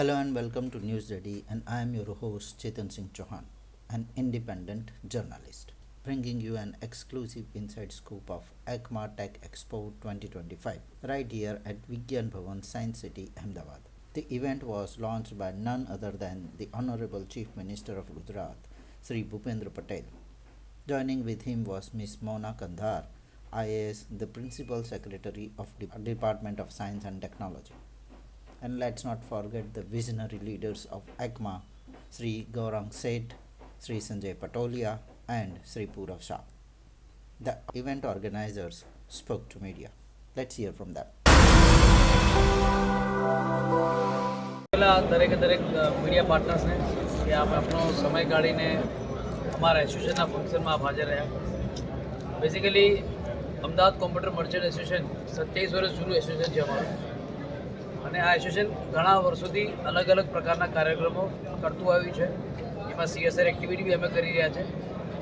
Hello and welcome to News Ready, and I am your host Chetan Singh Chauhan, an independent journalist, bringing you an exclusive inside scoop of ECMA Tech Expo 2025 right here at Vigyan Bhavan Science City, Ahmedabad. The event was launched by none other than the Honorable Chief Minister of Gujarat, Sri Bhupendra Patel. Joining with him was Ms. Mona Kandhar, IAS, the Principal Secretary of the Department of Science and Technology. And let's not forget the visionary leaders of ECMA, Sri Gaurang Seth, Sri Sanjay Patolia, and Sri Purav Shah. The event organizers spoke to media. Let's hear from them. દરેકે દરેક media પાર્ટનર્સને કે આપણે આપણો સમય કાઢીને અમારા એસોસિએશનના ફંક્શનમાં આપ હાજર રહ્યા. Basically Ahmedabad computer merchant association 27 વર્ષ જૂનું એસોસિએશન છે અમારું, અને આ એસોસિએશન ઘણા વર્ષોથી અલગ અલગ પ્રકારના કાર્યક્રમો કરતું આવ્યું છે. એમાં CSR એક્ટિવિટી બી અમે કરી રહ્યા છે,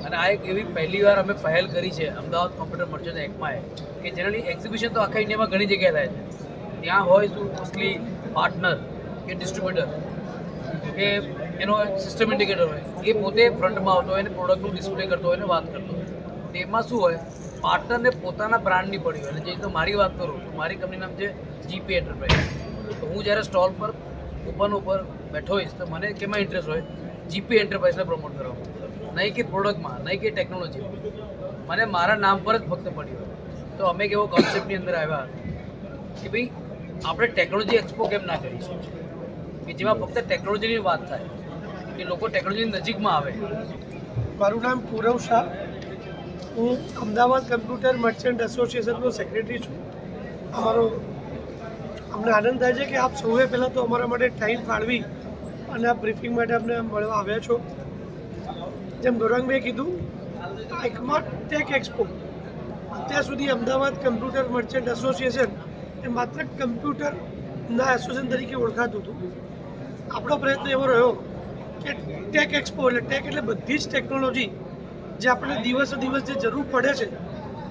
અને આ એક એવી પહેલી વાર અમે પહેલ કરી છે અમદાવાદ કોમ્પ્યુટર મર્ચન્ટ એક્માએ, કે જેનાથી એક્ઝિબિશન તો આખા ઇન્ડિયામાં ઘણી જગ્યાએ થાય છે. ત્યાં હોય શું મોસ્ટલી પાર્ટનર કે ડિસ્ટ્રીબ્યુટર કે એનો સિસ્ટમ ઇન્ડિકેટર હોય, એ પોતે ફ્રન્ટમાં આવતો હોય અને પ્રોડક્ટનું ડિસ્પ્લે કરતો હોય અને વાત કરતો હોય. તેમાં શું હોય, પાર્ટનરને પોતાના બ્રાન્ડની પડી હોય. અને જે તો મારી વાત કરું તો મારી કંપની નામ છે GP એન્ટરપ્રાઇઝ. તો હું જ્યારે સ્ટોલ પર ઓપન ઉપર બેઠો હોઈશ તો મને કેમાં ઇન્ટરેસ્ટ હોય, GP એન્ટરપ્રાઇઝને પ્રમોટ કરવામાં, નહીં કે પ્રોડક્ટમાં, નહીં કે ટેકનોલોજીમાં. મને મારા નામ પર જ ફક્ત પડી હોય. તો અમે કેવો કોન્સેપ્ટની અંદર આવ્યા કે ભાઈ આપણે ટેકનોલોજી એક્સપો કેમ ના કરી શકીએ, કે જેમાં ફક્ત ટેકનોલોજીની વાત થાય, કે લોકો ટેકનોલોજીની નજીકમાં આવે. મારું નામ પૂરવ શાહ, હું અમદાવાદ કમ્પ્યુટર મર્ચન્ટ એસોસિએશનનો સેક્રેટરી છું. અમને આનંદ થાય છે કે આપ સૌએ પહેલાં તો અમારા માટે ટાઈમ ફાળવી અને આ બ્રીફિંગ માટે અમને મળવા આવ્યા છો. જેમ ગૌરંગભાઈએ કીધું, ECMA ટેક એક્સપો અત્યાર સુધી અમદાવાદ કમ્પ્યુટર મર્ચન્ટ એસોસિએશન એ માત્ર કમ્પ્યુટરના એસોસિએશન તરીકે ઓળખાતું હતું. આપણો પ્રયત્ન એવો રહ્યો કે ટેક એક્સપો એટલે ટેક એટલે બધી જ ટેકનોલોજી જે આપણને દિવસે દિવસ જે જરૂર પડે છે,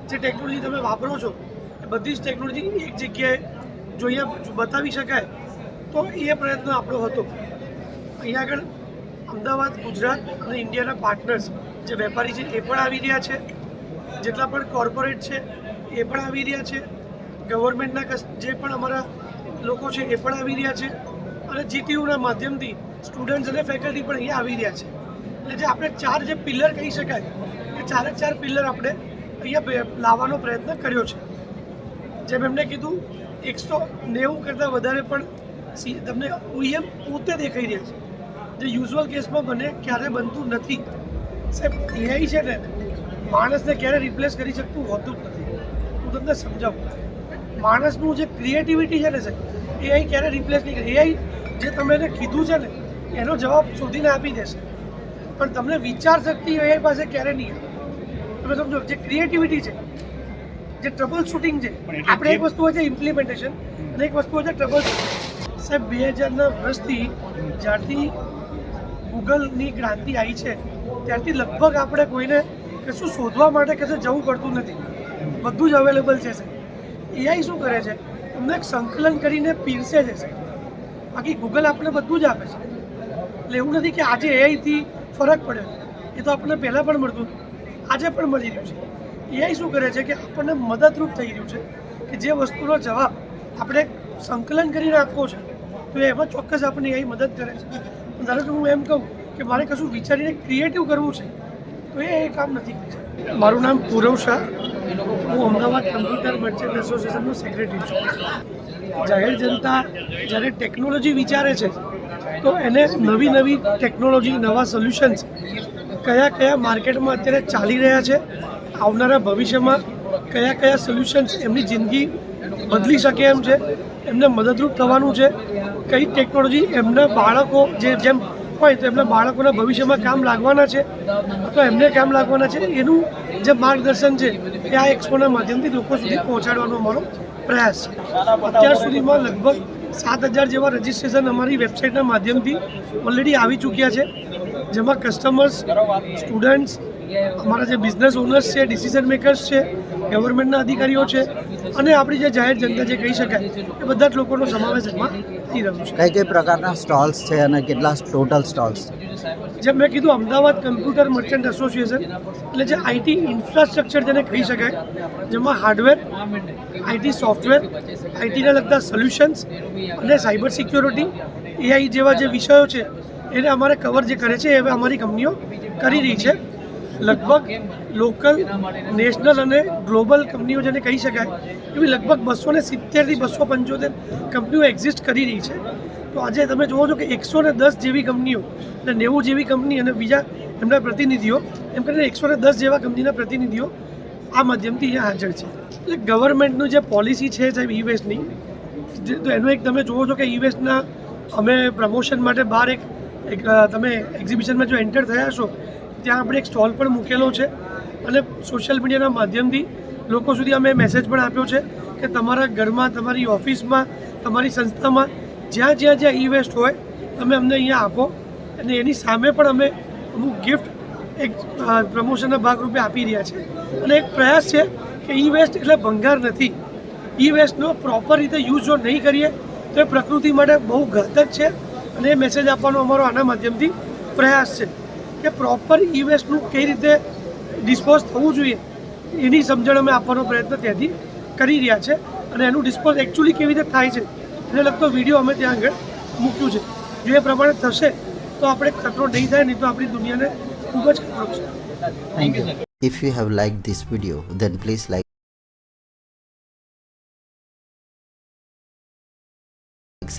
જે ટેકનોલોજી તમે વાપરો છો, એ બધી જ ટેકનોલોજી એક જગ્યાએ જોઈએ બતાવી શકાય. તો એ પ્રયત્ન આપણો હતો. અહીંયા આગળ અમદાવાદ, ગુજરાત અને ઇન્ડિયાના પાર્ટનર્સ જે વેપારી છે એ પણ આવી રહ્યા છે, જેટલા પણ કોર્પોરેટ છે એ પણ આવી રહ્યા છે, ગવર્મેન્ટના જે પણ અમારા લોકો છે એ પણ આવી રહ્યા છે, અને GTUના માધ્યમથી સ્ટુડન્ટ્સ અને ફેકલ્ટી પણ અહીંયા આવી રહ્યા છે. એટલે જે આપણે ચાર જે પિલ્લર કહી શકાય, એ ચારે ચાર પિલ્લર આપણે અહીંયા લાવવાનો પ્રયત્ન કર્યો છે. જેમ એમને કીધું, 190 કરતાં વધારે પણ તમને OEM પોતે દેખાઈ રહ્યા છે, જે યુઝ્યુઅલ કેસમાં બને ક્યારે બનતું નથી. સાહેબ, AI છે ને માણસને ક્યારે રિપ્લેસ કરી શકતું હોતું જ નથી. હું તમને સમજાવું, માણસનું જે ક્રિએટિવિટી છે ને સાહેબ, AI ક્યારે રિપ્લેસ નહીં કરે. AI જે તમે એને કીધું છે ને એનો જવાબ શોધીને આપી દેશે, પણ તમને વિચાર શક્તિ AI પાસે ક્યારે નહીં આવે. તમે સમજો, જે ક્રિએટિવિટી છે, જે ટ્રબલ શૂટિંગ છે, આપણે એક વસ્તુ હોય છે ઇમ્પ્લિમેન્ટેશન અને એક વસ્તુ હોય છે ટ્રબલ શૂટિંગ. સાહેબ, 2000ના વર્ષથી જ્યારથી ગૂગલની ક્રાંતિ આવી છે ત્યારથી લગભગ આપણે કોઈને કશું શોધવા માટે કશું જવું પડતું નથી, બધું જ અવેલેબલ છે. સાહેબ, AI શું કરે છે, તમને એક સંકલન કરીને પીરસે છે સાહેબ. બાકી ગૂગલ આપણને બધું જ આપે છે. એટલે એવું નથી કે આજે AIથી ફરક પડ્યો, એ તો આપણને પહેલાં પણ મળતું હતું, આજે પણ મળી રહ્યું છે. AI શું કરે છે કે આપણને મદદરૂપ થઈ રહ્યું છે, કે જે વસ્તુનો જવાબ આપણે સંકલન કરીને આપવો છે તો એમાં ચોક્કસ આપણને AI મદદ કરે છે. ધારો કે હું એમ કહું કે મારે કશું વિચારીને ક્રિએટિવ કરવું છે તો એ કામ નથી કરી શકતું. મારું નામ પૂરવ શાહ, હું અમદાવાદ કમ્પ્યુટર મર્ચન્ટ એસોસિએશનનો સેક્રેટરી છું. જાહેર જનતા જ્યારે ટેકનોલોજી વિચારે છે તો એને નવી નવી ટેકનોલોજી, નવા સોલ્યુશન્સ કયા કયા માર્કેટમાં અત્યારે ચાલી રહ્યા છે, આવનારા ભવિષ્યમાં કયા કયા સોલ્યુશન્સ એમની જિંદગી બદલી શકે એમ છે, એમને મદદરૂપ થવાનું છે, કઈ ટેકનોલોજી એમના બાળકો જેમ હોય તો એમના બાળકોના ભવિષ્યમાં કામ લાગવાના છે અથવા એમને કામ લાગવાના છે, એનું જે માર્ગદર્શન છે એ આ એક્સપોના માધ્યમથી લોકો સુધી પહોંચાડવાનો અમારો પ્રયાસ છે. અત્યાર સુધીમાં લગભગ 7000 જેવા રજિસ્ટ્રેશન અમારી વેબસાઇટના માધ્યમથી ઓલરેડી આવી ચૂક્યા છે, જેમાં કસ્ટમર્સ, સ્ટુડન્ટ્સ અમારા જે બિઝનેસ ઓનર્સ છે, ડિસિઝન મેકર્સ છે, ગવર્મેન્ટના અધિકારીઓ છે અને આપણી જે જાહેર જનતા જે કહી શકાય એ બધા જ લોકોનો સમાવેશ એમાં થઈ રહ્યો છે. કઈ કઈ પ્રકારના સ્ટોલ્સ છે અને કેટલા ટોટલ સ્ટોલ્સ? જેમ મેં કીધું, અમદાવાદ કમ્પ્યુટર મર્ચન્ટ એસોસિએશન એટલે જે આઈટી ઇન્ફ્રાસ્ટ્રક્ચર જેને કહી શકાય, જેમાં હાર્ડવેર, આઈટી સોફ્ટવેર, આઈટીને લગતા સોલ્યુશન્સ અને સાયબર સિક્યોરિટી, એઆઈ જેવા જે વિષયો છે એને અમારે કવર જે કરે છે એ હવે અમારી કંપનીઓ કરી રહી છે. લગભગ લોકલ, નેશનલ અને ગ્લોબલ કંપનીઓ જેને કહી શકાય એવી લગભગ 270થી 275 કંપનીઓ એક્ઝિસ્ટ કરી રહી છે. તો આજે તમે જુઓ છો કે 110 જેવી કંપનીઓ અને 90 જેવી કંપની અને બીજા એમના પ્રતિનિધિઓ એમ કરીને 110 જેવા કંપનીના પ્રતિનિધિઓ આ માધ્યમથી અહીંયા હાજર છે. એટલે ગવર્મેન્ટનું જે પોલિસી છે સાહેબ ઈ વેસ્ટની, તો એનું એક તમે જુઓ છો કે ઈ વેસ્ટના અમે પ્રમોશન માટે બહાર એક તમે એક્ઝિબિશનમાં જો એન્ટર થયા છો ત્યાં આપણે એક સ્ટોલ પણ મૂકેલો છે અને સોશિયલ મીડિયાના માધ્યમથી લોકો સુધી અમે મેસેજ પણ આપ્યો છે કે તમારા ઘરમાં, તમારી ઓફિસમાં, તમારી સંસ્થામાં જ્યાં ઈ વેસ્ટ હોય તમે અમને અહીંયા આપો અને એની સામે પણ અમે અમુક ગિફ્ટ એક પ્રમોશનના ભાગરૂપે આપી રહ્યા છે. અને એક પ્રયાસ છે કે ઈ વેસ્ટ એટલે ભંગાર નથી. ઈ વેસ્ટનો પ્રોપર રીતે યુઝ જો નહીં કરીએ તો એ પ્રકૃતિ માટે બહુ ઘાતક છે અને એ મેસેજ આપવાનો અમારો આના માધ્યમથી પ્રયાસ છે કે પ્રોપર ઈ વેસ્ટનું કઈ રીતે ડિસ્પોઝ થવું જોઈએ એની સમજણ અમે આપવાનો પ્રયત્ન ત્યાંથી કરી રહ્યા છે અને એનું ડિસ્પોઝ એકચ્યુઅલી કેવી રીતે થાય છે એને લગતો વિડીયો અમે ત્યાં આગળ મૂક્યું છે. જો એ પ્રમાણે થશે તો આપણે ખતરો નહીં થાય, નહીં તો આપણી દુનિયાને ખૂબ જ ખતરો છે. Thank you. If you have liked this video, then please like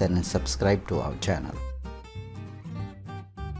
and subscribe to our channel.